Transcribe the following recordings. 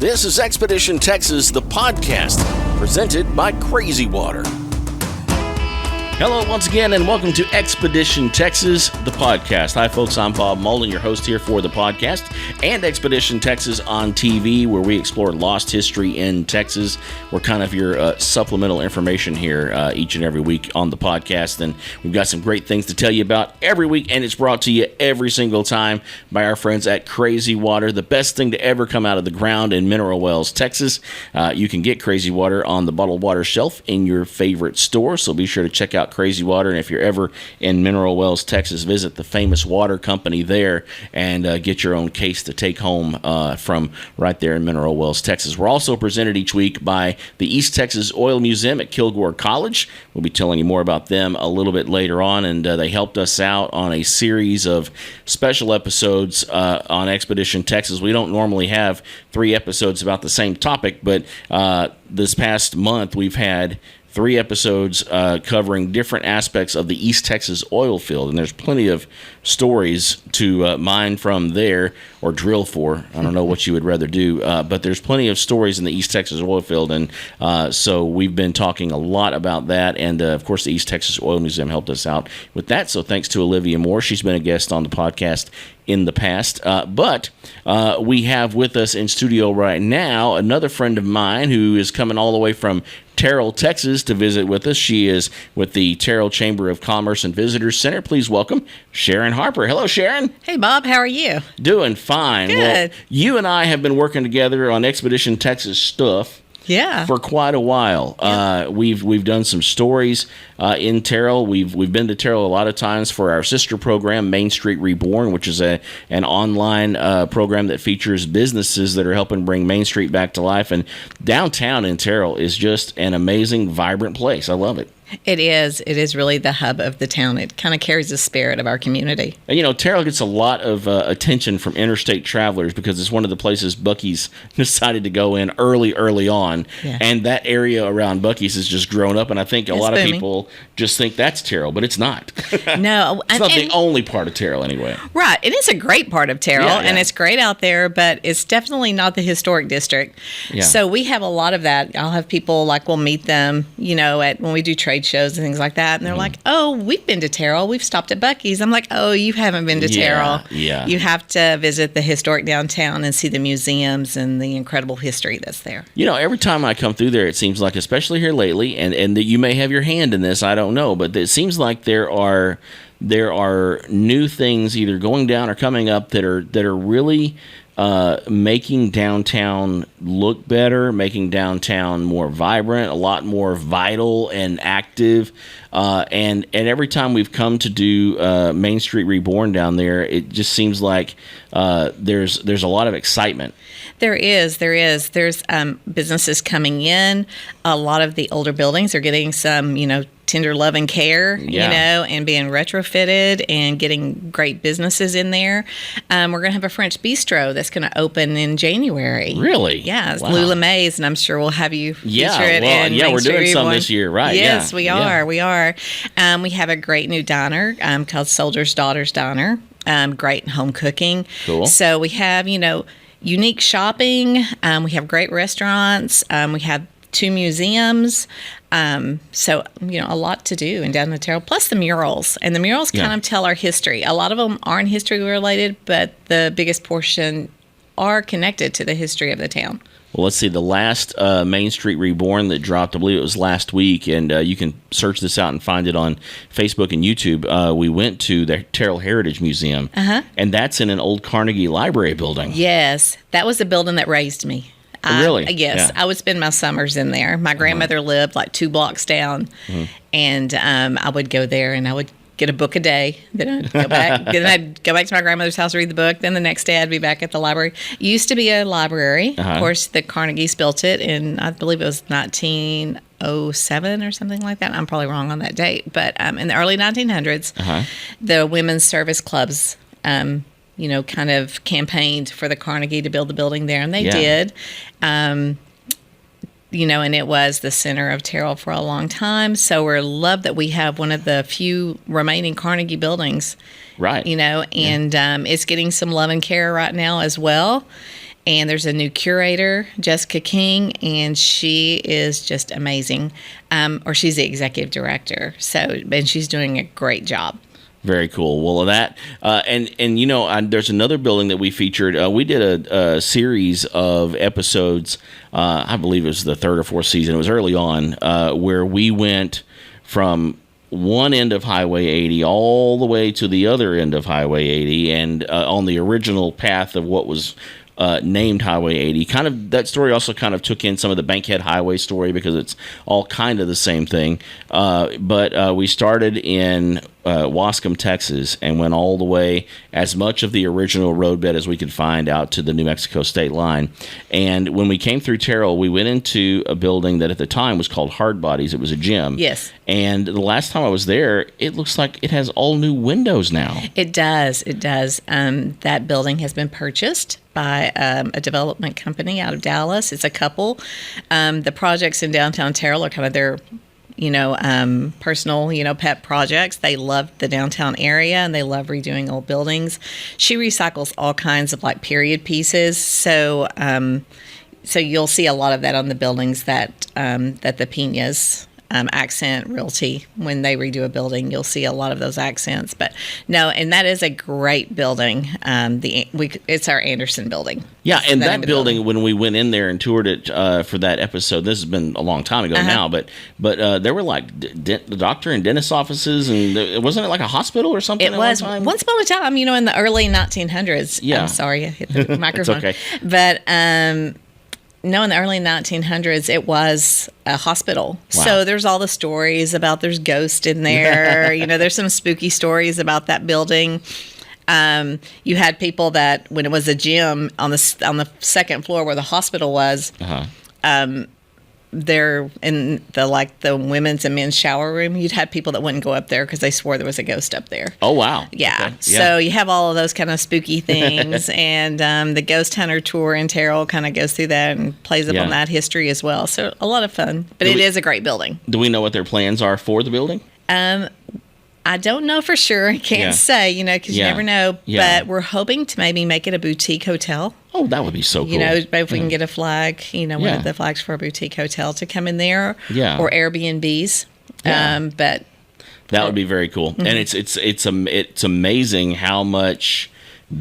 This is Expedition Texas, the podcast, presented by Crazy Water. Hello once again, and welcome to Expedition Texas, the podcast. Hi folks, I'm Bob Mullen, your host here for the podcast, and Expedition Texas on TV, where we explore lost history in Texas. We're kind of your supplemental information here each and every week on the podcast, and we've got some great things to tell you about every week, and it's brought to you every single time by our friends at Crazy Water, the best thing to ever come out of the ground in Mineral Wells, Texas. You can get Crazy Water on the bottled water shelf in your favorite store, so be sure to check out Crazy Water, and if you're ever in Mineral Wells, Texas, visit the famous water company there and get your own case to take home from right there in Mineral Wells, Texas. We're also presented each week by the East Texas Oil Museum at Kilgore College. We'll be telling you more about them a little bit later on, and they helped us out on a series of special episodes on Expedition Texas. We don't normally have 3 episodes about the same topic, but this past month we've had 3 episodes covering different aspects of the East Texas oil field, and there's plenty of stories to mine from there, or drill for. I don't know what you would rather do, but there's plenty of stories in the East Texas oil field, and so we've been talking a lot about that, and of course the East Texas Oil Museum helped us out with that, so thanks to Olivia Moore. She's been a guest on the podcast in the past, but we have with us in studio right now another friend of mine who is coming all the way from Terrell, Texas to visit with us. She is with the Terrell Chamber of Commerce and Visitors Center. Please welcome Sharon Harper. Hello, Sharon. Hey, Bob. How are you? Doing fine. Good. Well, you and I have been working together on Expedition Texas stuff. Yeah. For quite a while. Yep. We've done some stories in Terrell. We've been to Terrell a lot of times for our sister program, Main Street Reborn, which is an online program that features businesses that are helping bring Main Street back to life. And downtown in Terrell is just an amazing, vibrant place. I love it. It is. It is really the hub of the town. It kind of carries the spirit of our community. And, you know, Terrell gets a lot of attention from interstate travelers because it's one of the places Buc-ee's decided to go in early on. Yeah. And that area around Buc-ee's has just grown up. And I think a lot of people just think that's Terrell, but it's not. No. It's not the only part of Terrell anyway. Right. It is a great part of Terrell, and it's great out there, but it's definitely not the historic district. Yeah. So we have a lot of that. I'll have people, like, we'll meet them, you know, when we do trade shows and things like that, and they're like, oh, we've been to Terrell, we've stopped at Buc-ee's. I'm like, oh, you haven't been to Terrell. Yeah. You have to visit the historic downtown and see the museums and the incredible history that's there. You know, every time I come through there, it seems like, especially here lately, and that you may have your hand in this, I don't know, but it seems like there are new things either going down or coming up that are really making downtown look better, making downtown more vibrant, a lot more vital and active. And every time we've come to do Main Street Reborn down there, it just seems like there's a lot of excitement. There is. There's businesses coming in. A lot of the older buildings are getting some, tender love and care, and being retrofitted and getting great businesses in there. We're going to have a French bistro that's going to open in January. Really? Yeah, it's wow. Lula Mays, and I'm sure we'll have you feature it. We're doing some this year, right? Yes, we are. We are. We have a great new diner called Soldier's Daughter's Diner. Great home cooking. Cool. So we have, unique shopping. We have great restaurants. We have 2 museums. So, a lot to do in down in Terrell, plus the murals. And the murals kind of tell our history. A lot of them aren't history related, but the biggest portion are connected to the history of the town. Well, let's see. The last Main Street Reborn that dropped, I believe it was last week, and you can search this out and find it on Facebook and YouTube. We went to the Terrell Heritage Museum, and that's in an old Carnegie Library building. Yes, that was the building that raised me. Really? Yes. Yeah. I would spend my summers in there. My grandmother lived like 2 blocks down, and I would go there, and I would get a book a day. Then I'd go back. Then I'd go back to my grandmother's house, read the book. Then the next day I'd be back at the library. It used to be a library. Of course, the Carnegies built it, and I believe it was 1907 or something like that. I'm probably wrong on that date. But in the early 1900s, the women's service clubs kind of campaigned for the Carnegie to build the building there, and they did. And it was the center of Terrell for a long time. So we're loved that we have one of the few remaining Carnegie buildings. Right. And it's getting some love and care right now as well. And there's a new curator, Jessica King, and she is just amazing. Or she's the executive director. And she's doing a great job. Very cool. Well, that and there's another building that we featured. We did a series of episodes. I believe it was the third or fourth season. It was early on, where we went from one end of Highway 80 all the way to the other end of Highway 80, and on the original path of what was named Highway 80. Kind of that story also kind of took in some of the Bankhead Highway story because it's all kind of the same thing. But we started in Wascom, Texas, and went all the way as much of the original roadbed as we could find out to the New Mexico state line. And when we came through Terrell, we went into a building that at the time was called Hard Bodies. It was a gym. Yes. And the last time I was there, it looks like it has all new windows now. It does. It does. That building has been purchased by a development company out of Dallas. It's a couple. The projects in downtown Terrell are kind of their personal, pet projects. They love the downtown area and they love redoing old buildings. She recycles all kinds of like period pieces. So you'll see a lot of that on the buildings that the Piñas accent Realty. When they redo a building, you'll see a lot of those accents. But no, and that is a great building. It's our Anderson building. Yeah, and that building, when we went in there and toured it for that episode, this has been a long time ago now, but there were like the doctor and dentist offices, and wasn't it like a hospital or something? It was once upon a time, in the early 1900s. Yeah. I'm sorry, I hit the microphone. It's okay. But no, in the early 1900s, it was a hospital. Wow. So there's all the stories about there's ghosts in there. There's some spooky stories about that building. You had people that when it was a gym on the second floor where the hospital was, there in the women's and men's shower room, you'd had people that wouldn't go up there because they swore there was a ghost up there. Oh, wow. Yeah. Okay. So you have all of those kind of spooky things. And the Ghost Hunter Tour in Terrell kind of goes through that and plays up on that history as well. So a lot of fun. But it is a great building. Do we know what their plans are for the building? I don't know for sure. I can't say, because you never know. Yeah. But we're hoping to maybe make it a boutique hotel. Oh, that would be so cool. If we can get a flag, one of the flags for a boutique hotel to come in there. Yeah. Or Airbnbs. Yeah. But that would be very cool. Mm-hmm. And it's amazing how much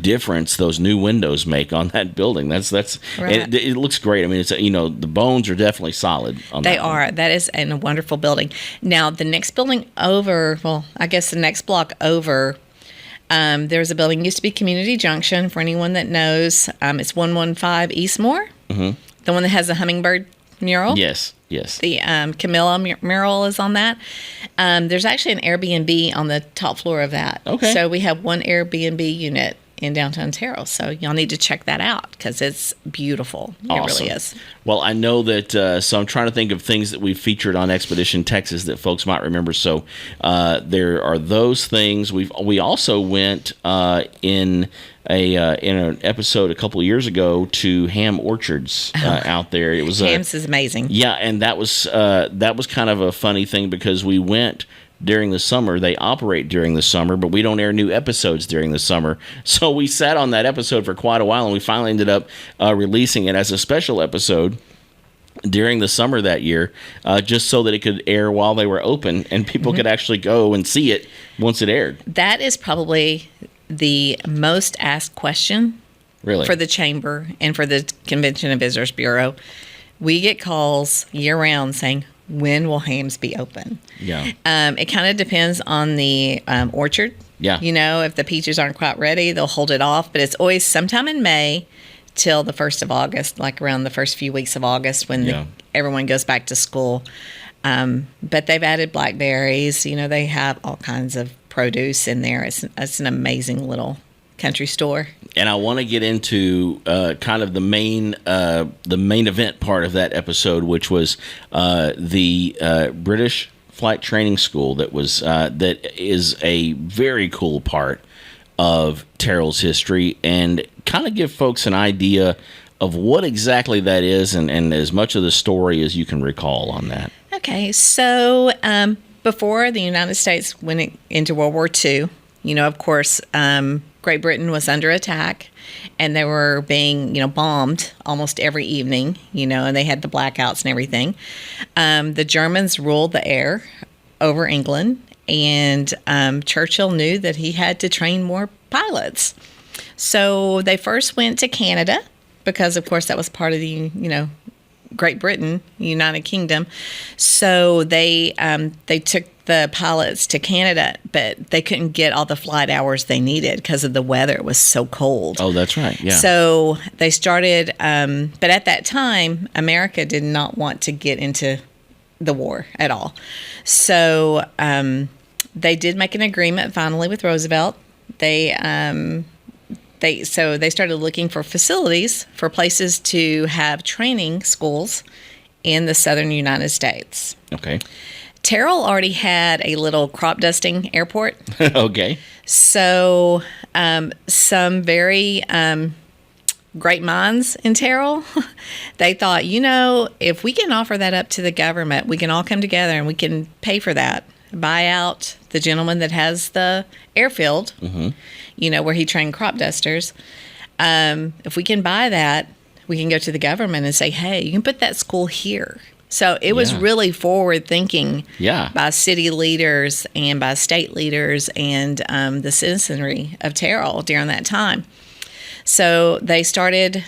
difference those new windows make on that building. That's right. It looks great. I mean, it's the bones are definitely solid on that. They are. That is a wonderful building. Now, the next building over, I guess the next block over, there's a building used to be Community Junction. For anyone that knows, it's 115 Eastmore. Mm-hmm. The one that has the hummingbird mural. Yes. The Camilla mural is on that. There's actually an Airbnb on the top floor of that. Okay. So we have one Airbnb unit in downtown Terrell. So y'all need to check that out because it's beautiful. Awesome. It really is. Well, I know that, so I'm trying to think of things that we've featured on Expedition Texas that folks might remember. So there are those things. We also went in an episode a couple of years ago to Ham Orchards out there. It was Ham's is amazing. Yeah, and that was kind of a funny thing because we went during the summer. They operate during the summer, but we don't air new episodes during the summer. So we sat on that episode for quite a while, and we finally ended up releasing it as a special episode during the summer that year, just so that it could air while they were open and people could actually go and see it once it aired. That is probably the most asked question for the chamber and for the Convention and Visitors Bureau. We get calls year-round saying, when will Ham's be open? Yeah. It kind of depends on the orchard. Yeah. If the peaches aren't quite ready, they'll hold it off. But it's always sometime in May till the 1st of August, like around the first few weeks of August when everyone goes back to school. But they've added blackberries. They have all kinds of produce in there. It's an amazing little country store. And I want to get into kind of the main event part of that episode, which was the British Flight Training School. That is a very cool part of Terrell's history, and kind of give folks an idea of what exactly that is, and as much of the story as you can recall on that. Okay, so before the United States went into World War II, of course, Great Britain was under attack, and they were being, bombed almost every evening, and they had the blackouts and everything. The Germans ruled the air over England, and Churchill knew that he had to train more pilots. So they first went to Canada because, of course, that was part of the, Great Britain, United Kingdom. So they took the pilots to Canada, but they couldn't get all the flight hours they needed because of the weather. It was so cold. Oh, that's right. Yeah. So they started, but at that time, America did not want to get into the war at all. So they did make an agreement finally with Roosevelt. They started looking for facilities, for places to have training schools in the southern United States. Okay. Terrell already had a little crop dusting airport. Okay. So some very great minds in Terrell, they thought, if we can offer that up to the government, we can all come together and we can pay for that. Buy out the gentleman that has the airfield, where he trained crop dusters. If we can buy that, we can go to the government and say, hey, you can put that school here. So it was really forward thinking by city leaders and by state leaders and the citizenry of Terrell during that time. So they started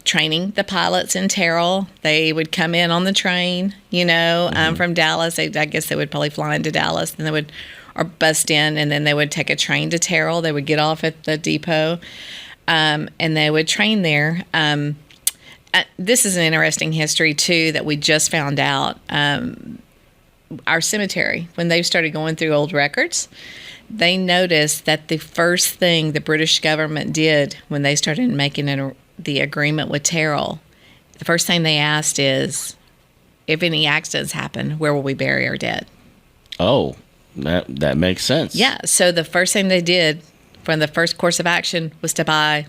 training the pilots in Terrell. They would come in on the train, from Dallas. I guess they would probably fly into Dallas, and they would, or bust in, and then they would take a train to Terrell. They would get off at the depot, and they would train there. This is an interesting history, too, that we just found out. Our cemetery, when they started going through old records, they noticed that the first thing the British government did when they started making the agreement with Terrell, the first thing they asked is, if any accidents happen, where will we bury our dead? Oh, that makes sense. Yeah, so the first thing they did from the first course of action was to buy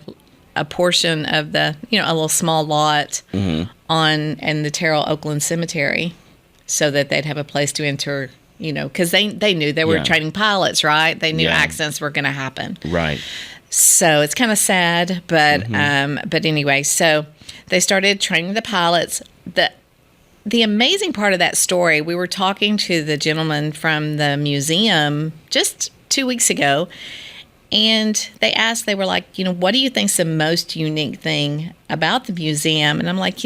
a portion of the, a little small lot in the Terrell Oakland Cemetery so that they'd have a place to enter, because they knew they were training pilots, right? They knew accidents were going to happen. Right. So it's kind of sad, but anyway, so they started training the pilots. The amazing part of that story, we were talking to the gentleman from the museum just 2 weeks ago, and they were like, what do you think's the most unique thing about the museum? And I'm like,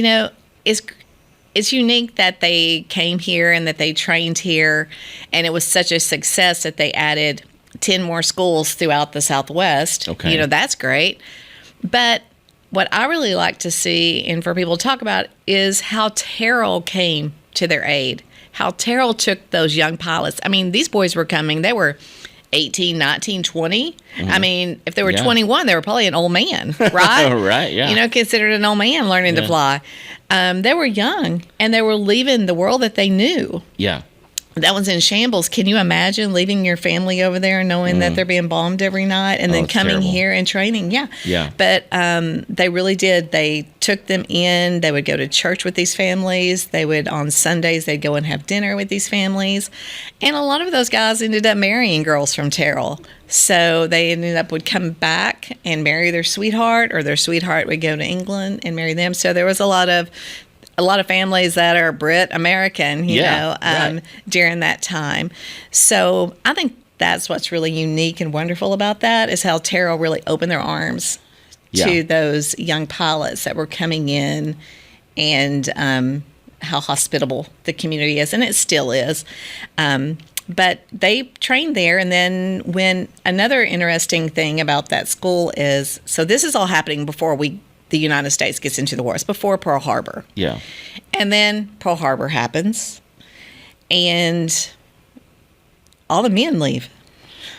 it's unique that they came here and that they trained here, and it was such a success that they added 10 more schools throughout the Southwest. Okay. That's great. But what I really like to see and for people to talk about is how Terrell came to their aid, how Terrell took those young pilots. I mean, these boys were coming. They were 18, 19, 20. I mean, if they were 21, they were probably an old man, right? Right, yeah. Considered an old man learning to fly. They were young, and they were leaving the world that they knew. Yeah. That was in shambles. Can you imagine leaving your family over there and knowing that they're being bombed every night and then coming here and training? Yeah. Yeah. But they really did. They took them in. They would go to church with these families. They would, on Sundays, they'd go and have dinner with these families. And a lot of those guys ended up marrying girls from Terrell. So they would come back and marry their sweetheart, or their sweetheart would go to England and marry them. So there was a lot of families that are Brit American, during that time. So I think that's what's really unique and wonderful about that, is how Terrell really opened their arms to those young pilots that were coming in, and how hospitable the community is, and it still is. But they trained there, and then when another interesting thing about that school is, so this is all happening before the United States gets into the war. It's before Pearl Harbor. Yeah. And then Pearl Harbor happens, and all the men leave,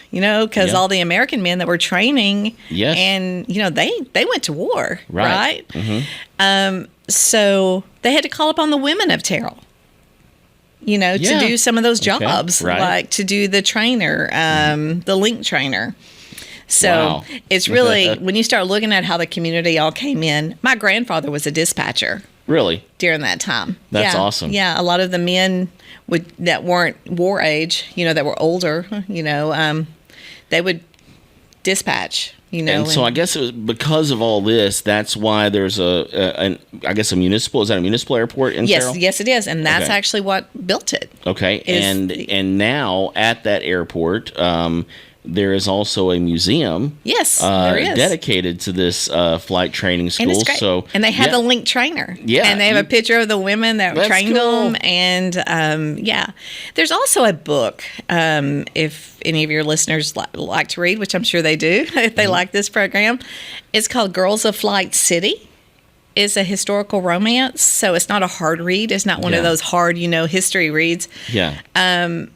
because all the American men that were training, and, they went to war, right? So they had to call upon the women of Terrell, to do some of those jobs, like to do the trainer, the link trainer. So it's really, when you start looking at how the community all came in, my grandfather was a dispatcher. Really? During that time. That's awesome. Yeah, a lot of the men that weren't war age, that were older, they would dispatch. And so I guess it was because of all this, that's why there's a municipal, is that a municipal airport in Terrell? Yes, it is. And that's actually what built it. Okay. And now at that airport, there is also a museum. Yes, there is. Dedicated to this flight training school. And it's great. So, and they have the link trainer. Yeah. And they have a picture of the women that trained them. And there's also a book, if any of your listeners like to read, which I'm sure they do, if they like this program. It's called Girls of Flight City. It's a historical romance. So it's not a hard read. It's not one of those hard, history reads. Yeah. And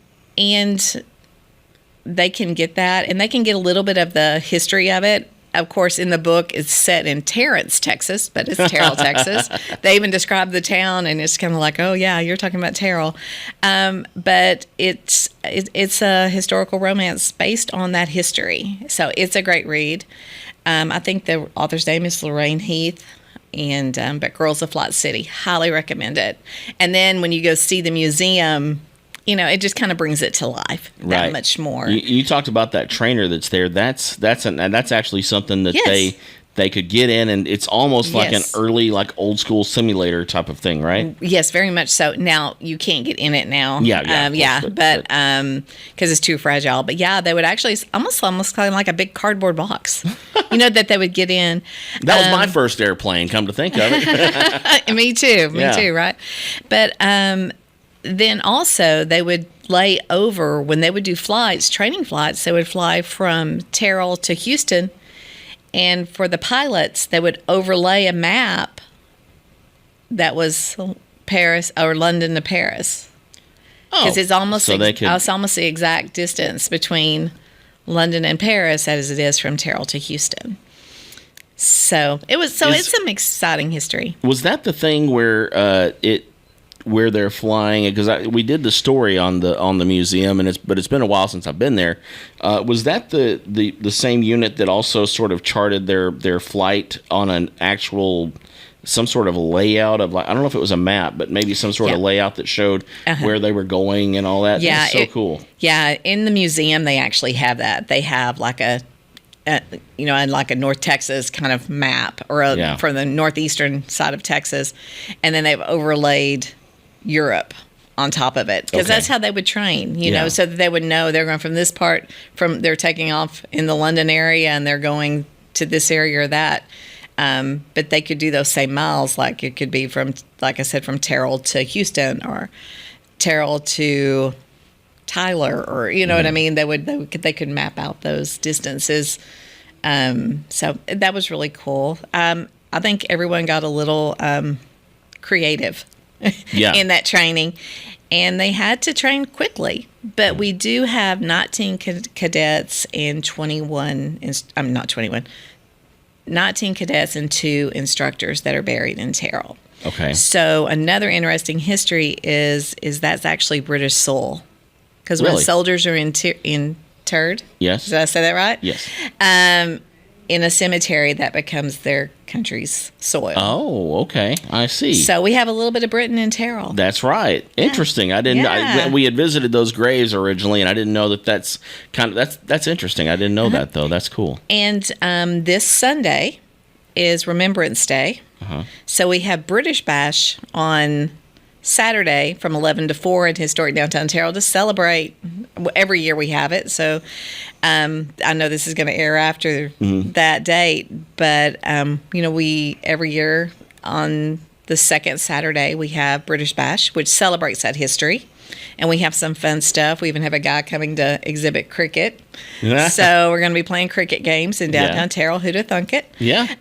they can get that, and they can get a little bit of the history of it. Of course, in the book, it's set in Terrence, Texas, but it's Terrell, Texas. They even describe the town, and it's kind of like, oh, yeah, you're talking about Terrell. But it's a historical romance based on that history. So it's a great read. I think the author's name is Lorraine Heath. But Girls of Flight City, highly recommend it. And then when you go see the museum, it just kind of brings it to life that much more. You talked about that trainer that's there. That's actually something that they could get in, and it's almost like an early, like old school simulator type of thing, right? Yes, very much so. Now you can't get in it now. But because it's too fragile. But they would actually almost kind of like a big cardboard box, that they would get in. That was my first airplane. Come to think of it, me too, right? But then also they would lay over, when they would do training flights, they would fly from Terrell to Houston. And for the pilots, they would overlay a map that was Paris or London to Paris. Because it's almost it's almost the exact distance between London and Paris as it is from Terrell to Houston. So it's some exciting history. Was that the thing where where they're flying, because we did the story on the museum, but it's been a while since I've been there. Was that the same unit that also sort of charted their flight on an actual, some sort of layout of, like, I don't know if it was a map, but maybe some sort of layout that showed where they were going and all that? Yeah, so cool. Yeah, in the museum they actually have that. They have like like a North Texas kind of map, or from the northeastern side of Texas, and then they've overlaid Europe on top of it, because that's how they would train, so that they would know they're going from this part, they're taking off in the London area and they're going to this area or that. But they could do those same miles, like it could be from, like I said, from Terrell to Houston, or Terrell to Tyler, or what I mean. They could map out those distances. So that was really cool. I think everyone got a little creative in that training, and they had to train quickly. But we do have 19 cadets and 19 cadets and 2 instructors that are buried in Terrell. Okay. So another interesting history is that's actually British soil, because when soldiers are interred, yes, did I say that right? Yes. In a cemetery, that becomes their country's soil. Oh, okay. I see. So we have a little bit of Britain in Terrell. That's right. Interesting. I didn't. We had visited those graves originally, and I didn't know that. That's interesting. I didn't know that, though. That's cool. And this Sunday is Remembrance Day. So we have British Bash on Saturday from 11 to 4 in historic downtown Terrell to celebrate. Every year we have it. So I know this is going to air after that date, but we every year on the second Saturday we have British Bash, which celebrates that history, and we have some fun stuff. We even have a guy coming to exhibit cricket. So we're going to be playing cricket games in downtown Terrell. Who'd have thunk it? Yeah.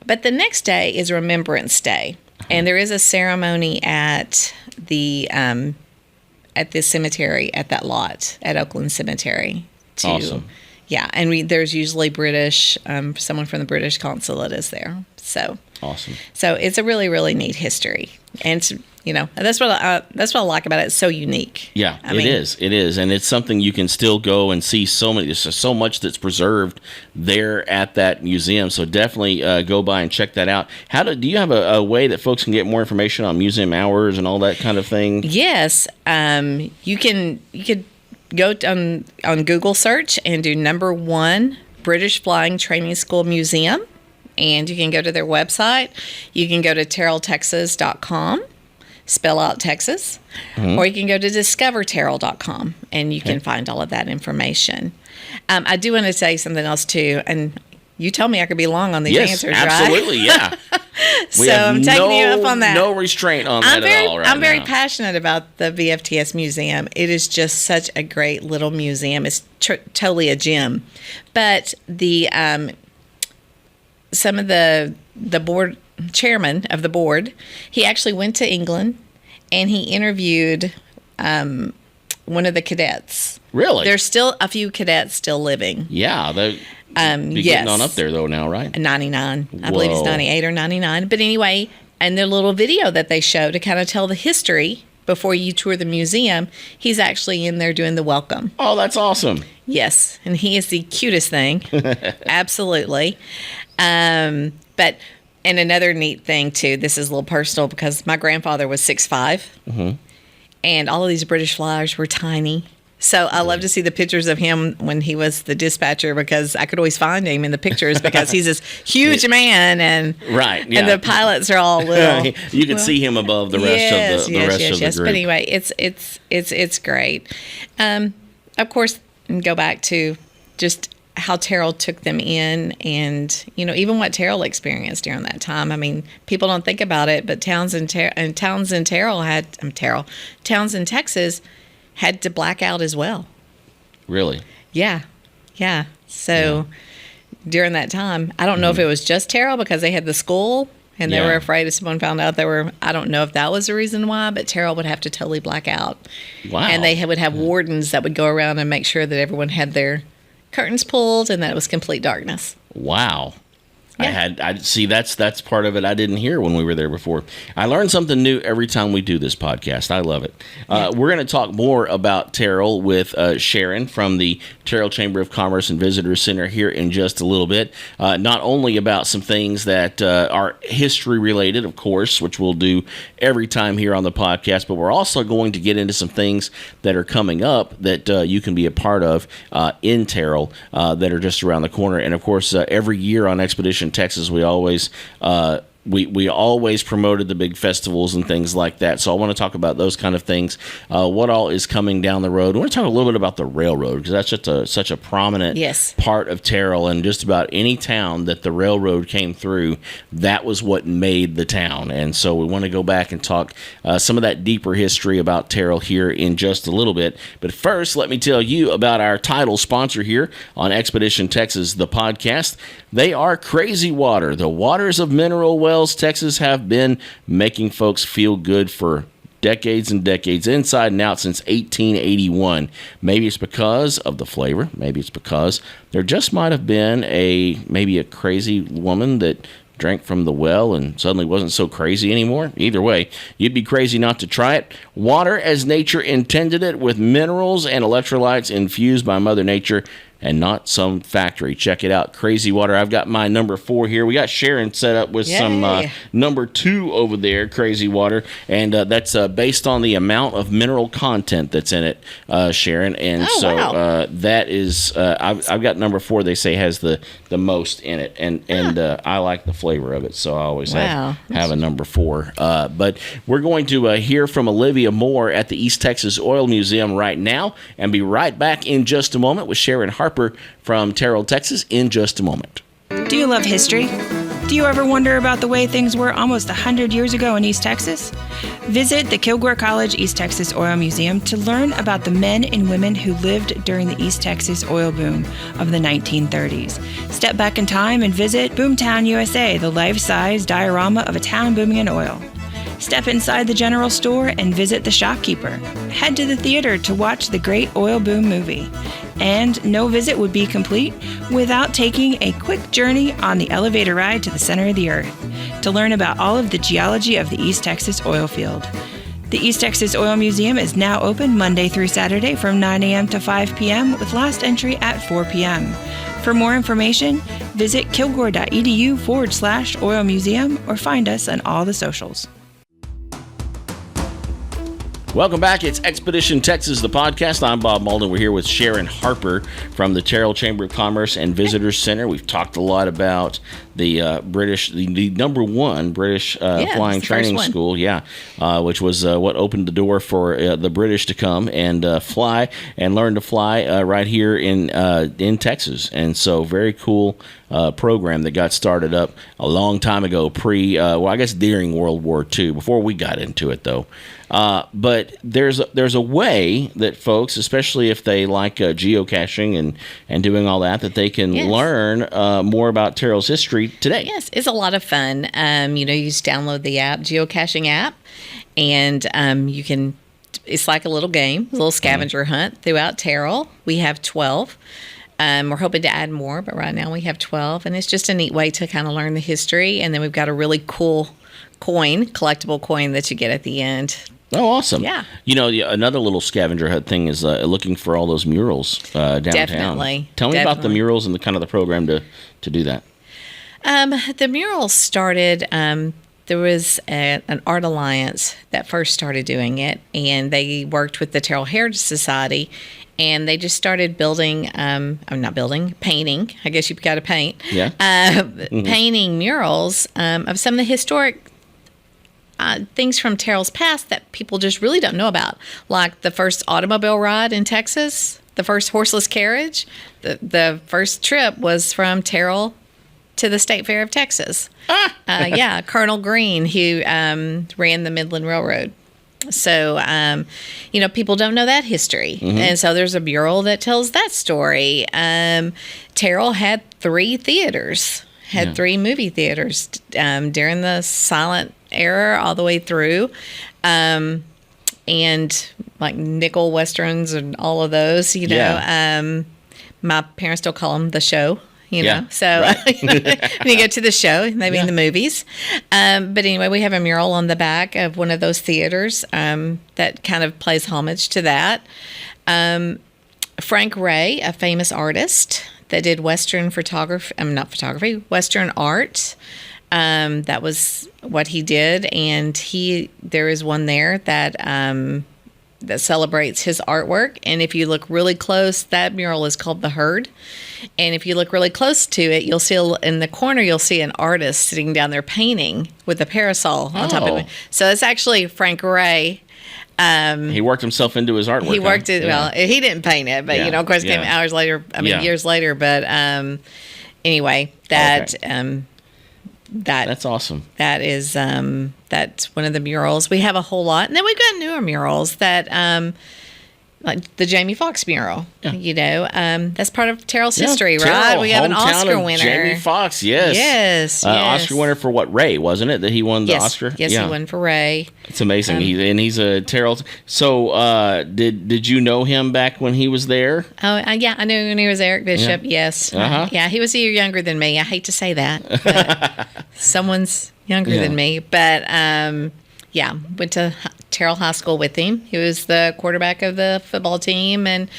But the next day is Remembrance Day, and there is a ceremony at the cemetery, at that lot at Oakland Cemetery. Awesome. Yeah, and there's usually British, someone from the British consulate is there. So awesome. So it's a really, really neat history, and it's, that's what I like about it. It's so unique. Yeah, it is, and it's something you can still go and see. There's so much that's preserved there at that museum. So definitely go by and check that out. Do you have a way that folks can get more information on museum hours and all that kind of thing? Yes, you could go on Google search and do #1 British Flying Training School Museum, and you can go to their website. You can go to terrelltexas.com, spell out Texas, or you can go to discoverterrell.com, and you can find all of that information. I do want to say something else, too, and you told me I could be long on these answers, right? Yes, absolutely, yeah. So I'm taking you up on that. No restraint on that at all right now. I'm very passionate about the VFTS Museum. It is just such a great little museum. It's totally a gem. But the some of the board chairman of the board, he actually went to England and he interviewed one of the cadets. Really? There's still a few cadets still living. Yeah, they're getting on up there though now, right? 99. I believe it's 98 or 99. But anyway, and their little video that they show to kind of tell the history before you tour the museum, he's actually in there doing the welcome. Oh, that's awesome. Yes, and he is the cutest thing. Absolutely. But, and another neat thing, too, this is a little personal because my grandfather was 6'5", and all of these British flyers were tiny. So I love to see the pictures of him when he was the dispatcher because I could always find him in the pictures because he's this huge man and and the pilots are all little. You can see him above the rest of the group. But anyway, it's great. Of course, go back to just how Terrell took them in and, even what Terrell experienced during that time. I mean, people don't think about it, but Townsend, Texas had to black out as well. Really? Yeah. So during that time, I don't know if it was just Terrell because they had the school and they were afraid if someone found out I don't know if that was the reason why, but Terrell would have to totally black out. Wow. And they would have wardens that would go around and make sure that everyone had their curtains pulled and that it was complete darkness. Wow. Yeah. I see that's part of it I didn't hear when we were there before. I learn something new every time we do this podcast. I love it. We're going to talk more about Terrell with Sharon from the Terrell Chamber of Commerce and Visitors Center here in just a little bit. Not only about some things that are history related, of course, which we'll do every time here on the podcast, but we're also going to get into some things that are coming up that you can be a part of in Terrell that are just around the corner. And of course, every year on Expedition Texas, we always we always promoted the big festivals and things like that. So I want to talk about those kind of things. What all is coming down the road? I want to talk a little bit about the railroad because that's just such a prominent part of Terrell, and just about any town that the railroad came through, that was what made the town. And so we want to go back and talk some of that deeper history about Terrell here in just a little bit. But first, let me tell you about our title sponsor here on Expedition Texas, the podcast. They are Crazy Water. The waters of mineral wells Texas have been making folks feel good for decades and decades, inside and out, since 1881. Maybe it's because of the flavor. Maybe it's because there just might have been maybe a crazy woman that drank from the well and suddenly wasn't so crazy anymore. Either way, you'd be crazy not to try it. Water as nature intended it, with minerals and electrolytes infused by Mother Nature and not some factory. Check it out, Crazy Water. I've got my number 4 here. We got Sharon set up with some number 2 over there, Crazy Water, and that's based on the amount of mineral content that's in it, Sharon. And that is, I've got number 4. They say has the most in it, and I like the flavor of it, so I always have a number 4. But we're going to hear from Olivia Moore at the East Texas Oil Museum right now, and be right back in just a moment with Sharon Harper from Terrell, Texas, in just a moment. Do you love history? Do you ever wonder about the way things were almost 100 years ago in East Texas? Visit the Kilgore College East Texas Oil Museum to learn about the men and women who lived during the East Texas oil boom of the 1930s. Step back in time and visit Boomtown, USA, the life-size diorama of a town booming in oil. Step inside the general store and visit the shopkeeper. Head to the theater to watch the Great Oil Boom movie. And no visit would be complete without taking a quick journey on the elevator ride to the center of the earth to learn about all of the geology of the East Texas oil field. The East Texas Oil Museum is now open Monday through Saturday from 9 a.m. to 5 p.m. with last entry at 4 p.m. For more information, visit kilgore.edu/oil museum or find us on all the socials. Welcome back. It's Expedition Texas, the podcast. I'm Bob Malden. We're here with Sharon Harper from the Terrell Chamber of Commerce and Visitors Center. We've talked a lot about the British, the number one British flying training school, which was what opened the door for the British to come and fly and learn to fly right here in Texas. And so, very cool program that got started up a long time ago, I guess during World War II, before we got into it, though. But there's a way that folks, especially if they like geocaching and doing all that they can learn more about Terrell's history today. Yes, it's a lot of fun. You just download the app, geocaching app, and you can. It's like a little game, a little scavenger hunt throughout Terrell. We have 12. We're hoping to add more, but right now we have 12, and it's just a neat way to kind of learn the history. And then we've got a really cool collectible coin that you get at the end. Oh, awesome. Yeah. Another little scavenger hunt thing is looking for all those murals downtown. Definitely. Tell me about the murals and the kind of the program to do that. The murals started, there was an art alliance that first started doing it, and they worked with the Terrell Heritage Society, and they just started painting. I guess you've got to paint. Yeah. Painting murals of some of the historic things from Terrell's past that people just really don't know about, like the first automobile ride in Texas, the first horseless carriage. The first trip was from Terrell to the State Fair of Texas. Colonel Green, who ran the Midland Railroad. So, people don't know that history. Mm-hmm. And so there's a mural that tells that story. Terrell had 3 theaters, 3 movie theaters during the silent era all the way through. And like nickel westerns and all of those, my parents still call them the show. So right. When you go to the show, they mean the movies. But anyway, we have a mural on the back of one of those theaters that kind of plays homage to that. Frank Ray, a famous artist that did Western Western art. That was what he did, and there is one there that celebrates his artwork. And if you look really close, that mural is called The Herd. And if you look really close to it, you'll see in the corner, you'll see an artist sitting down there painting with a parasol on top of it. So it's actually Frank Ray. He worked himself into his artwork. He worked it. Well, he didn't paint it, but of course, it came hours later. Years later. But anyway, that's awesome. That is that's one of the murals. We have a whole lot, and then we've got newer murals that like the Jamie Foxx mural. That's part of Terrell's history, right? Terrell, we have an Oscar winner. Jamie Foxx, yes. Oscar winner for what? Ray, wasn't it? That he won the Oscar? Yes, he won for Ray. It's amazing. He's a Terrell. So did you know him back when he was there? Oh, yeah, I knew when he was Eric Bishop, yes. Uh-huh. Yeah, he was a year younger than me. I hate to say that, but someone's younger than me. But, went to Terrell High School with him. He was the quarterback of the football team and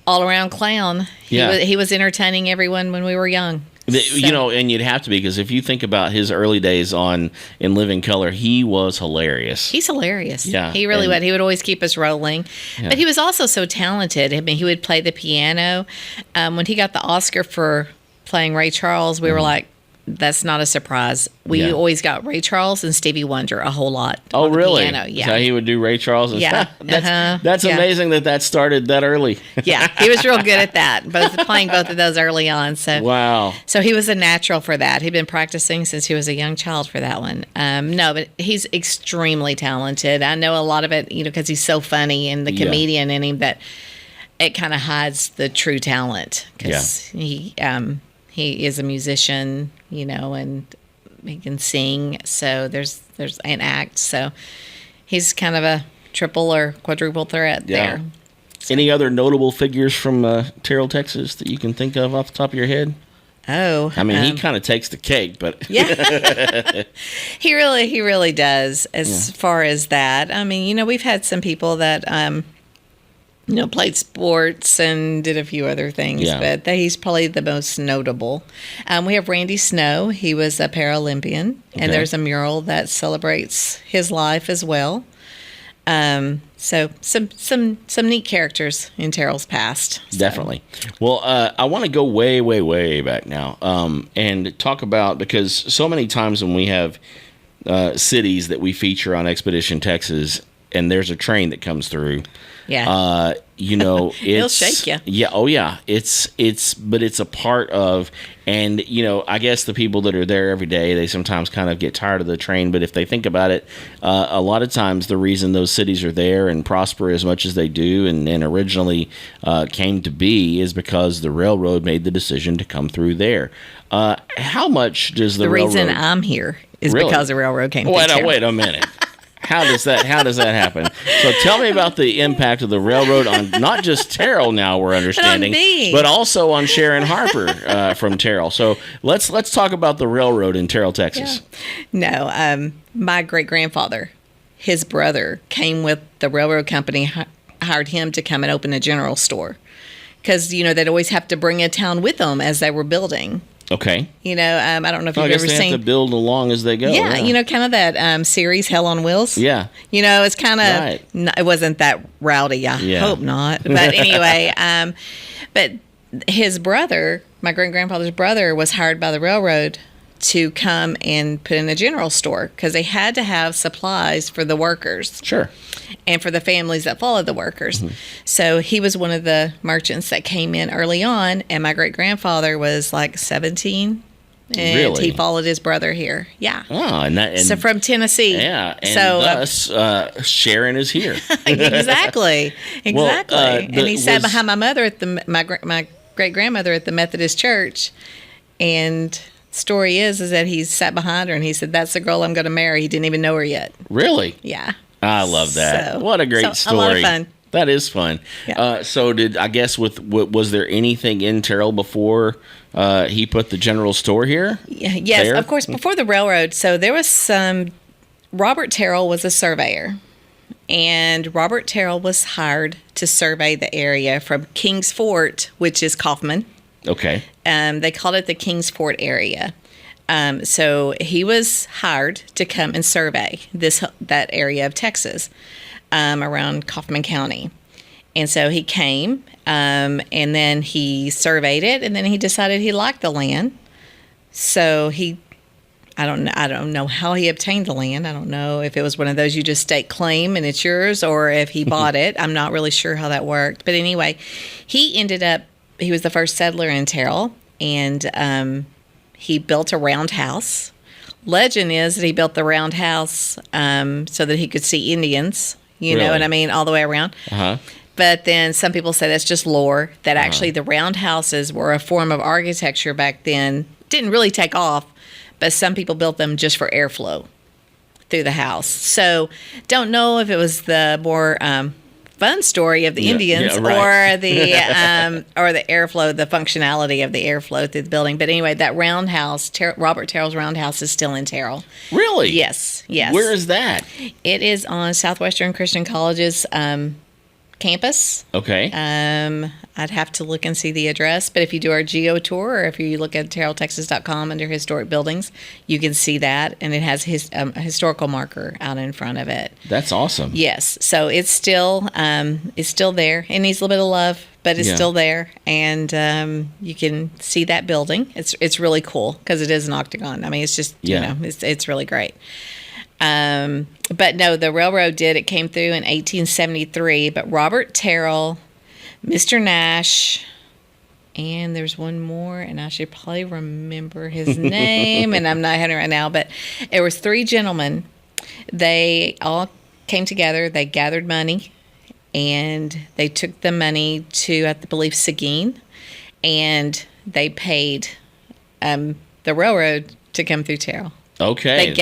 all-around clown. He was entertaining everyone when we were young. And you'd have to be, because if you think about his early days in Living Color, he was hilarious. He's hilarious. Yeah, he really would. He would always keep us rolling. Yeah. But he was also so talented. I mean, he would play the piano. When he got the Oscar for playing Ray Charles, we were like, that's not a surprise. We always got Ray Charles and Stevie Wonder a whole lot. Oh, really? Piano. Yeah. So he would do Ray Charles and stuff. That's amazing that started that early. Yeah, he was real good at that, playing both of those early on. So wow. So he was a natural for that. He'd been practicing since he was a young child for that one. But he's extremely talented. I know a lot of it, because he's so funny and the comedian in him that it kind of hides the true talent, because he is a musician, and he can sing. So there's an act. So he's kind of a triple or quadruple threat there. Any other notable figures from Terrell, Texas that you can think of off the top of your head? Oh, I mean, he kind of takes the cake, but he really does as far as that. I mean, we've had some people that played sports and did a few other things, but he's probably the most notable. We have Randy Snow. He was a Paralympian, and there's a mural that celebrates his life as well. So some neat characters in Terrell's past. So. Definitely. Well, I want to go way, way, way back now, and talk about, because so many times when we have cities that we feature on Expedition Texas, and there's a train that comes through. Yeah. It'll shake you. Yeah. Oh yeah. But it's a part of, and I guess the people that are there every day, they sometimes kind of get tired of the train. But if they think about it, a lot of times the reason those cities are there and prosper as much as they do, and originally came to be, is because the railroad made the decision to come through there. How much does the railroad? reason I'm here is Really? because the railroad came through. Wait a minute. How does that happen? So tell me about the impact of the railroad on not just Terrell, now we're understanding, but also on Sharon Harper from Terrell. So let's talk about the railroad in Terrell, Texas. Yeah. No, my great-grandfather, his brother, came with the railroad company, hired him to come and open a general store. Because, they'd always have to bring a town with them as they were building. Okay. I don't know if you've I guess ever they seen. have to build along as they go. Yeah, kind of that series, Hell on Wheels. Yeah. It's kind of, Right. It wasn't that rowdy. I hope not. But anyway, but his brother, my great-grandfather's brother, was hired by the railroad to come and put in a general store because they had to have supplies for the workers. Sure. And for the families that followed the workers. Mm-hmm. So he was one of the merchants that came in early on, and my great-grandfather was like 17. And really? he followed his brother here. Yeah. Oh, and so from Tennessee. Yeah, and so, thus Sharon is here. Exactly. Well, and he sat behind my mother at my great-grandmother at the Methodist church, and story is that he sat behind her and he said, "That's the girl I'm going to marry." He didn't even know her yet. Really? Yeah. I love that. What a great story. A lot of fun. That is fun. Yeah. Was there anything in Terrell before he put the general store here? Yes, there? Of course, before the railroad. So there was Robert Terrell was a surveyor. And Robert Terrell was hired to survey the area from King's Fort, which is Kaufman. Okay. They called it the King's Fort area. So he was hired to come and survey that area of Texas around Kaufman County. And so he came, and then he surveyed it, and then he decided he liked the land. So I don't know how he obtained the land. I don't know if it was one of those you just stake claim and it's yours, or if he bought it. I'm not really sure how that worked. But anyway, he was the first settler in Terrell, and he built a roundhouse. Legend is that he built the roundhouse so that he could see Indians, you know what I mean, all the way around. Uh-huh. But then some people say that's just lore, that actually the roundhouses were a form of architecture back then. Didn't really take off, but some people built them just for airflow through the house. So don't know if it was the more fun story of the Indians or the airflow, the functionality of the airflow through the building. But anyway, that roundhouse, Robert Terrell's roundhouse, is still in Terrell. Really? Yes. Where is that? It is on Southwestern Christian College's campus. Okay. I'd have to look and see the address, but if you do our geo tour, or if you look at terrelltexas.com under historic buildings, you can see that, and it has a historical marker out in front of it. That's awesome. Yes, so it's still there. It needs a little bit of love, but it's still there, and you can see that building. It's really cool because it is an octagon. I mean, it's just it's really great. But no, the railroad it came through in 1873, but Robert Terrell, Mr. Nash, and there's one more, and I should probably remember his name, and I'm not having it right now, but there was three gentlemen. They all came together, they gathered money, and they took the money to, I believe, Seguin, and they paid the railroad to come through Terrell. Okay.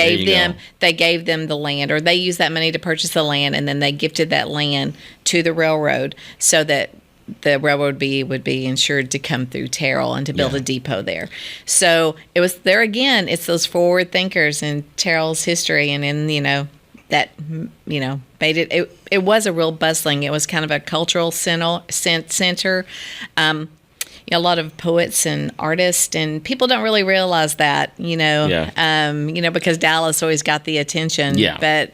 They gave them the land, or they used that money to purchase the land, and then they gifted that land to the railroad so that the railroad would be insured to come through Terrell and to build a depot there. So it was there again. It's those forward thinkers in Terrell's history, and in that made it. It was a real bustling. It was kind of a cultural center. a lot of poets and artists, and people don't really realize that, because Dallas always got the attention. Yeah. But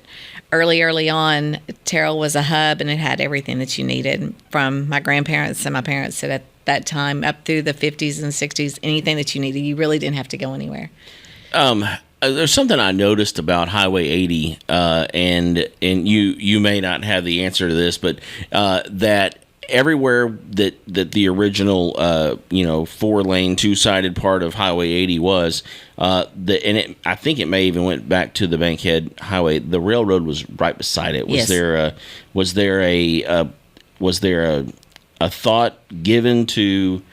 early on, Terrell was a hub, and it had everything that you needed from my grandparents and my parents at that time up through the 50s and 60s. Anything that you needed, you really didn't have to go anywhere. There's something I noticed about Highway 80, and you may not have the answer to this, but that everywhere that the original 4-lane 2-sided part of Highway 80 was, I think it may even went back to the Bankhead Highway. The railroad was right beside it. Yes. Was there a thought given to?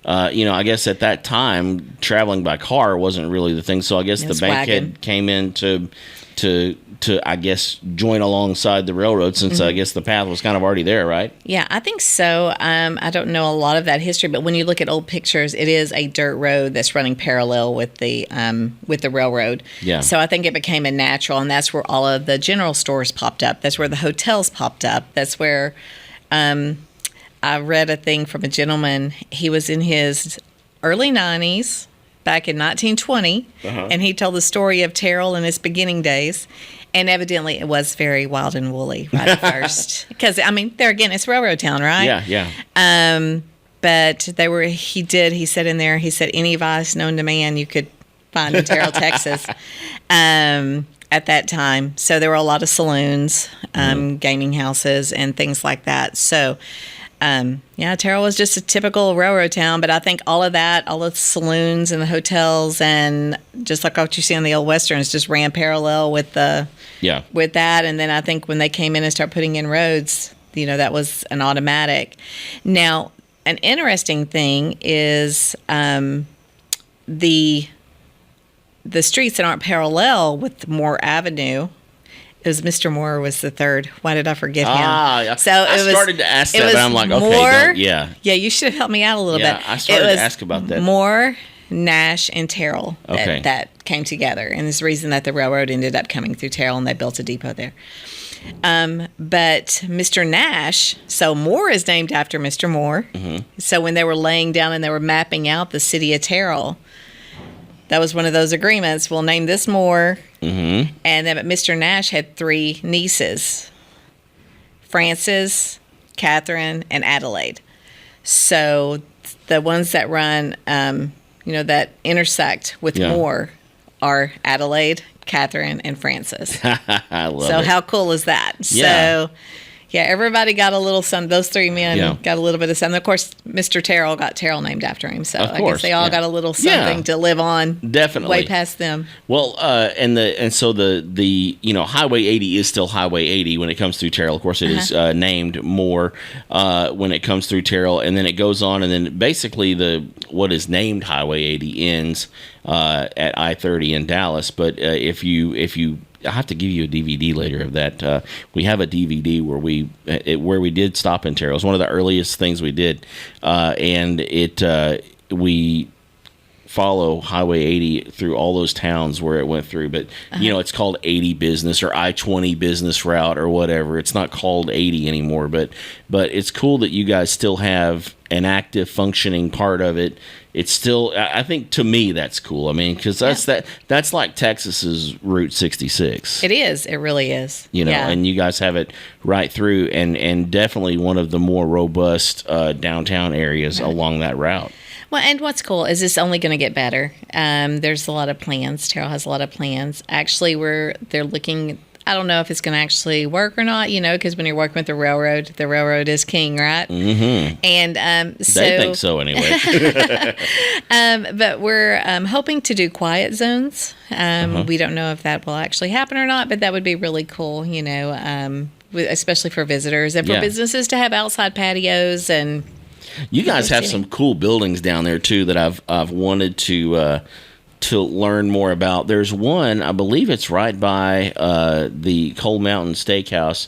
I guess at that time, traveling by car wasn't really the thing. So I guess the Bankhead came in to I guess join alongside the railroad, since I guess the path was kind of already there, right? Yeah, I think so. I don't know a lot of that history, but when you look at old pictures, it is a dirt road that's running parallel with the railroad. Yeah. So I think it became a natural, and that's where all of the general stores popped up. That's where the hotels popped up. That's where. I read a thing from a gentleman. He was in his early 90s, back in 1920, and he told the story of Terrell in his beginning days. And evidently, it was very wild and woolly right at first. Because, there again, it's railroad town, right? Yeah, yeah. But he said in there, any vice known to man you could find in Terrell, Texas. At that time. So there were a lot of saloons, gaming houses, and things like that. So... Terrell was just a typical railroad town, but I think all of that, all of the saloons and the hotels, and just like what you see on the old westerns, just ran parallel with that. And then I think when they came in and started putting in roads, that was an automatic. Now, an interesting thing is the streets that aren't parallel with Moore Avenue. It was Mr. Moore was the third. Why did I forget him? So I started to ask that, but I'm like, Moore, okay, yeah. Yeah, you should have helped me out a little bit. I started to ask about that. Moore, Nash, and Terrell that came together. And there's a reason that the railroad ended up coming through Terrell, and they built a depot there. But Mr. Nash, so Moore is named after Mr. Moore. Mm-hmm. So when they were laying down and they were mapping out the city of Terrell, that was one of those agreements. We'll name this Moore. Mm-hmm. And then Mr. Nash had 3 nieces, Frances, Catherine, and Adelaide. So the ones that run, that intersect with Moore are Adelaide, Catherine, and Frances. I love it. How cool is that? Yeah. So, everybody got a little something. Those 3 men got a little bit of something. Of course, Mr. Terrell got Terrell named after him. So I guess they all got a little something to live on. Definitely. Way past them. Well, so the Highway 80 is still Highway 80 when it comes through Terrell. Of course, it is named Moore when it comes through Terrell, and then it goes on, and then basically what is named Highway 80 ends at I-30 in Dallas. But if you I have to give you a DVD later of that. We have a DVD where we did stop in Terrell. It was one of the earliest things we did, and we follow Highway 80 through all those towns where it went through. But it's called 80 Business or I-20 Business Route or whatever. It's not called 80 anymore. But it's cool that you guys still have an active, functioning part of it. It's still, I think, to me, that's cool. Because that's like Texas's Route 66. It is. It really is. And you guys have it right through, and definitely one of the more robust downtown areas along that route. Well, and what's cool is it's only going to get better. There's a lot of plans. Terrell has a lot of plans. Actually, they're looking. I don't know if it's going to actually work or not, because when you're working with the railroad is king, right? Mm-hmm. And so they think so anyway. But we're hoping to do quiet zones. We don't know if that will actually happen or not, but that would be really cool, especially for visitors and for businesses to have outside patios. And you guys have some cool buildings down there too that I've wanted to learn more about. There's one, I believe it's right by the Coal Mountain Steakhouse.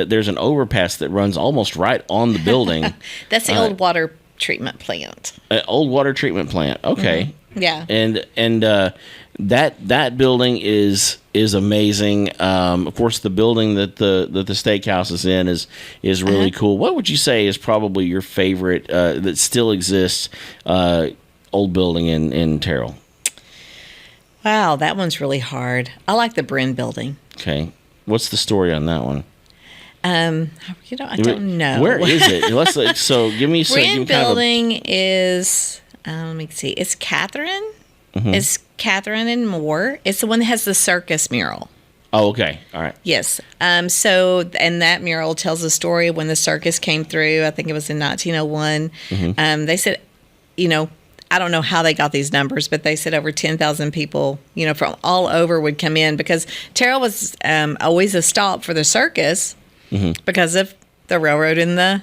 There's an overpass that runs almost right on the building. That's the old water treatment plant. Old water treatment plant. Okay. Yeah. And that building is amazing. Of course, the building that the steakhouse is in is really cool. What would you say is probably your favorite that still exists old building in Terrell? Wow, that one's really hard. I like the Brin building. Okay. What's the story on that one? I don't know. Where is it? So give me some. Brin building is, let me see. It's Catherine. Mm-hmm. It's Catherine and Moore. It's the one that has the circus mural. Oh, okay. All right. Yes. And that mural tells the story of when the circus came through. I think it was in 1901. Mm-hmm. They said, I don't know how they got these numbers, but they said over 10,000 people, from all over would come in because Terrell was always a stop for the circus because of the railroad and the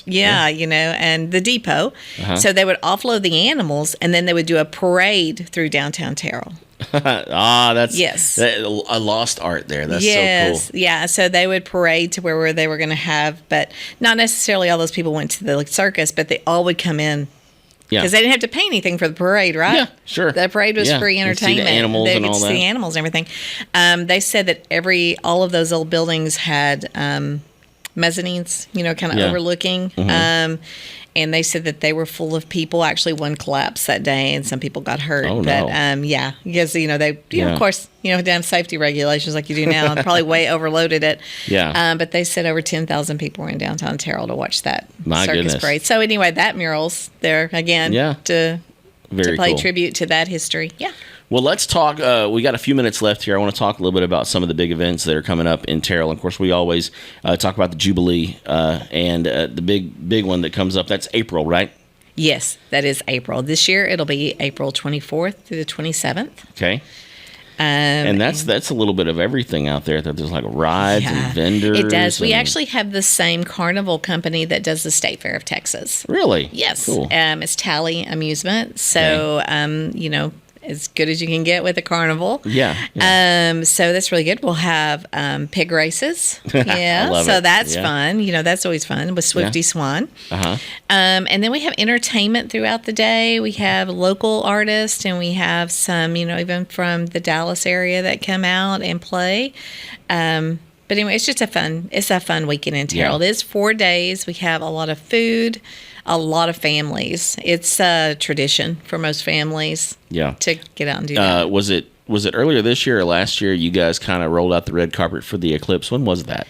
and the depot. So they would offload the animals and then they would do a parade through downtown Terrell. That's a lost art there. That's so cool. Yeah. So they would parade to where they were going to have, but not necessarily all those people went to the circus, but they all would come in. Because they didn't have to pay anything for the parade, right? Yeah, sure. The parade was free entertainment. See the animals they and could all see that. the animals and everything. They said that all of those old buildings had mezzanines, kind of overlooking. And they said that they were full of people. Actually, one collapsed that day, and some people got hurt. Oh, but no. because they, of course, didn't have safety regulations like you do now. Probably way overloaded it. Yeah. But they said over 10,000 people were in downtown Terrell to watch that My circus goodness. parade. So anyway, that mural's there again to play cool. tribute to that history. Yeah. Well, let's talk. We got a few minutes left here. I want to talk a little bit about some of the big events that are coming up in Terrell. And of course, we always talk about the Jubilee and the big one that comes up. That's April, right? Yes, that is April. This year, it'll be April 24th through the 27th. Okay. And that's a little bit of everything out there. There's like rides and vendors. It does. We actually have the same carnival company that does the State Fair of Texas. Really? Yes. Cool. It's Tally Amusement. So, as good as you can get with a carnival. Yeah. So that's really good. We'll have pig races. Yeah. I love so it. that's fun. That's always fun with Swifty Swan. Uh-huh. And then we have entertainment throughout the day. We have local artists and we have some, even from the Dallas area that come out and play. But anyway, it's a fun weekend in Terrell. Yeah. It is 4 days. We have a lot of food, a lot of families. It's a tradition for most families to get out and do that. Was it earlier this year or last year you guys kind of rolled out the red carpet for the eclipse? When was that?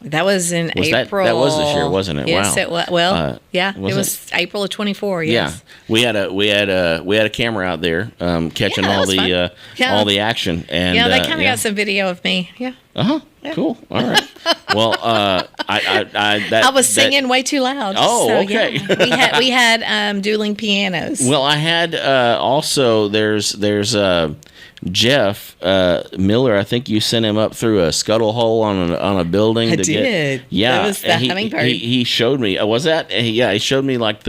That was in April. That was this year, wasn't it? Yes, wow. it was. Well, it was April of 24. Yes. Yeah, we had a camera out there catching all the action, and they kind of got some video of me. Yeah. Yeah. Cool. All right. Well, I was singing way too loud. Oh, so, okay. Yeah. we had dueling pianos. Well, I had also there's Jeff Miller. I think you sent him up through a scuttle hole on a building. I did. That was the hummingbird. He showed me. Was that? He showed me like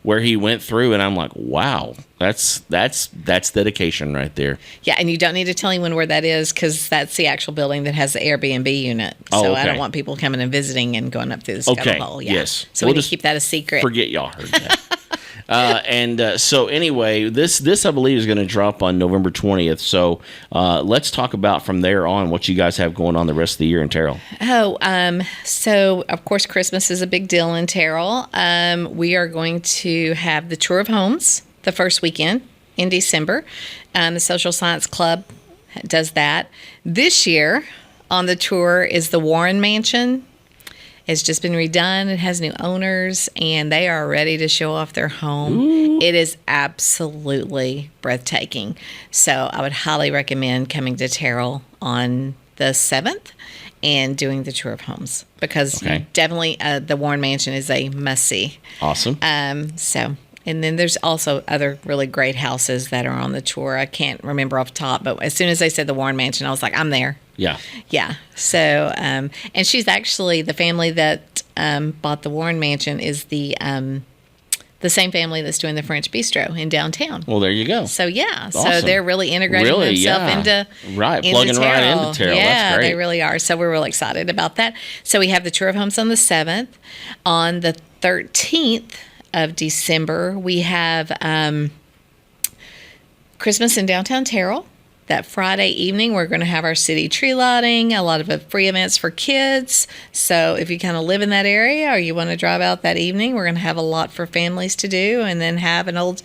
where he went through, and I'm like, wow, that's dedication right there. Yeah, and you don't need to tell anyone where that is because that's the actual building that has the Airbnb unit. So I don't want people coming and visiting and going up through the scuttle hole. Yeah. Yes. So we need to keep that a secret. Forget y'all heard that. So anyway, this I believe is going to drop on November 20th. So let's talk about from there on what you guys have going on the rest of the year in Terrell. So of course Christmas is a big deal in Terrell. We are going to have the tour of homes the first weekend in December. The Social Science Club does that. This year on the tour is the Warren Mansion. It's just been redone. It has new owners, and they are ready to show off their home. Ooh. It is absolutely breathtaking. So I would highly recommend coming to Terrell on the 7th and doing the tour of homes because definitely the Warren Mansion is a must-see. Awesome. And then there's also other really great houses that are on the tour. I can't remember off the top, but as soon as they said the Warren Mansion, I was like, I'm there. Yeah. Yeah. So, and she's actually, the family that bought the Warren Mansion is the same family that's doing the French Bistro in downtown. Well, there you go. So, yeah. Awesome. So they're really integrating themselves into plugging right into Terrell. Yeah, that's great. they really are. So we're really excited about that. So we have the tour of homes on the 7th. On the 13th of December, we have Christmas in downtown Terrell. That Friday evening, we're going to have our city tree lighting, a lot of free events for kids. So if you kind of live in that area or you want to drive out that evening, we're going to have a lot for families to do, and then have an old,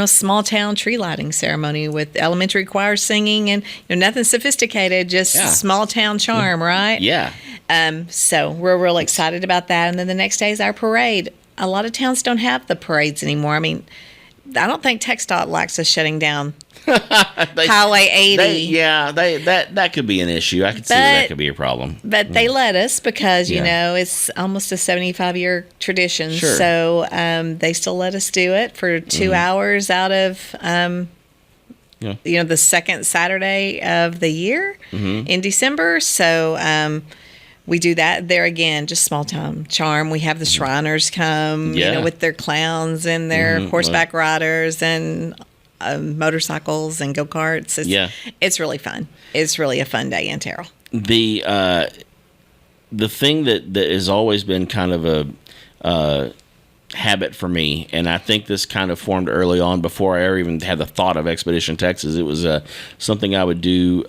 small town tree lighting ceremony with elementary choir singing and nothing sophisticated, just small town charm, right? Yeah. So we're real excited about that. And then the next day is our parade. A lot of towns don't have the parades anymore. I mean, I don't think TxDOT likes us shutting down Highway 80. That could be an issue. I could see that could be a problem. But they let us because, it's almost a 75-year tradition. Sure. So they still let us do it for 2 hours out of, the second Saturday of the year in December. So we do that there again, just small town charm. We have the Shriners come, with their clowns and their horseback riders and motorcycles and go-karts. It's really fun. It's really a fun day in Terrell. The thing that has always been kind of a habit for me, and I think this kind of formed early on before I ever even had the thought of Expedition Texas. It was something I would do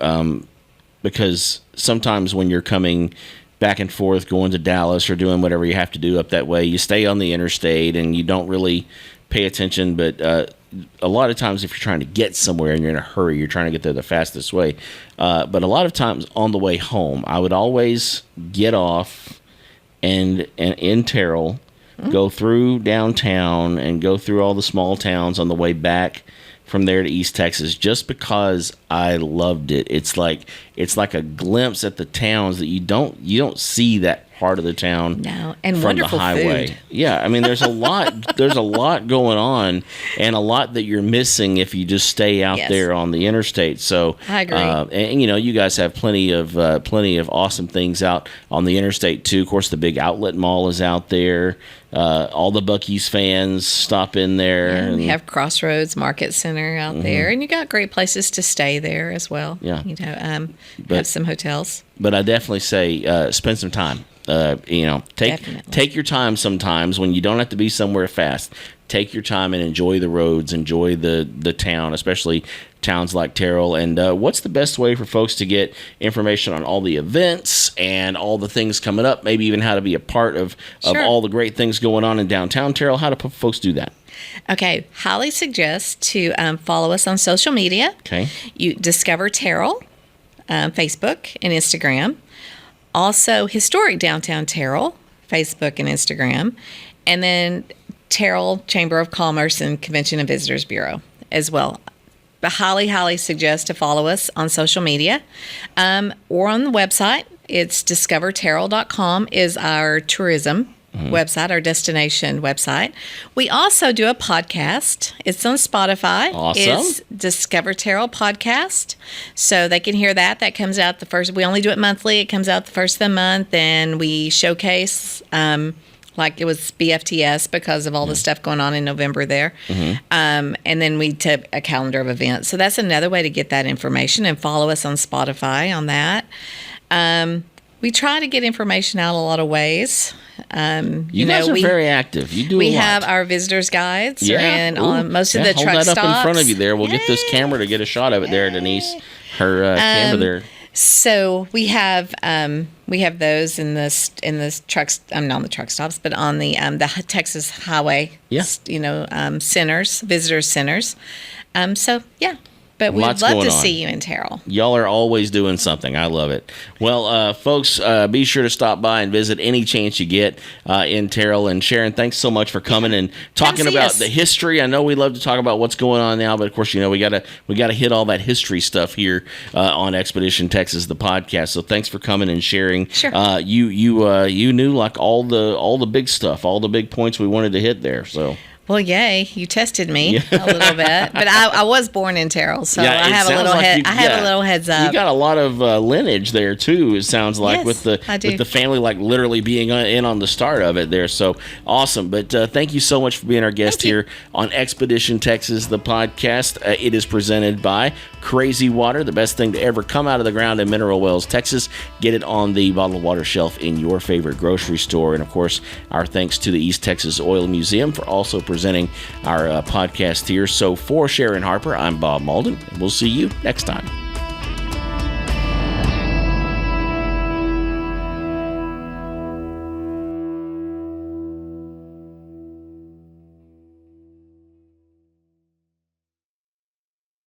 because sometimes when you're coming back and forth, going to Dallas or doing whatever you have to do up that way, you stay on the interstate and you don't really pay attention. But a lot of times if you're trying to get somewhere and you're in a hurry, you're trying to get there the fastest way. But a lot of times on the way home, I would always get off and in Terrell, go through downtown and go through all the small towns on the way back from there to East Texas, just because I loved it. It's like a glimpse at the towns that you don't see that part of the town and from the highway. Food. Yeah, I mean there's a lot going on, and a lot that you're missing if you just stay out there on the interstate. So I agree. And you guys have plenty of awesome things out on the interstate too. Of course, the big outlet mall is out there. All the Buc-ee's fans stop in there. And we have Crossroads Market Center out there, and you got great places to stay there as well. Yeah, have some hotels. But I definitely say spend some time. Take your time sometimes when you don't have to be somewhere fast. Take your time and enjoy the roads, enjoy the town, especially towns like Terrell. And what's the best way for folks to get information on all the events and all the things coming up, maybe even how to be a part of all the great things going on in downtown Terrell? How do folks do that? Okay, highly suggest to follow us on social media. Okay. You discover Terrell, Facebook and Instagram. Also, Historic Downtown Terrell, Facebook and Instagram. And then Terrell Chamber of Commerce and Convention and Visitors Bureau as well. I highly, highly suggest to follow us on social media or on the website. It's discoverterrell.com is our tourism website, our destination website. We also do a podcast. It's on Spotify. Awesome. It's Discover Terrell Podcast. So they can hear that. That comes out we only do it monthly. It comes out the first of the month, and we showcase like it was BFTS because of all the stuff going on in November there. And then we took a calendar of events. So that's another way to get that information, and follow us on Spotify on that. We try to get information out a lot of ways. You guys are very active. You do a lot. We have our visitors guides and on most of the truck stops. Hold that up in front of you there. We'll get this camera to get a shot of it there, Denise. Her camera there. So we have those in the trucks. Not on the truck stops, but on the Texas Highway. Centers, visitor centers. But we'd love to see you in Terrell. Y'all are always doing something. I love it. Well, folks, be sure to stop by and visit any chance you get in Terrell. And Sharon, thanks so much for coming and talking about the history. I know we love to talk about what's going on now, but of course, we gotta hit all that history stuff here on Expedition Texas, the podcast. So thanks for coming and sharing. Sure. You knew like all the big stuff, all the big points we wanted to hit there. So. Well, yay! You tested me a little bit, but I was born in Terrell, so I have a little a little heads up. You got a lot of lineage there too. It sounds like with the family, like literally being in on the start of it there. So awesome! But thank you so much for being our guest here on Expedition Texas, the podcast. It is presented by Crazy Water, the best thing to ever come out of the ground in Mineral Wells, Texas. Get it on the bottled water shelf in your favorite grocery store. And, of course, our thanks to the East Texas Oil Museum for also presenting our podcast here. So for Sharon Harper, I'm Bob Malden, and we'll see you next time.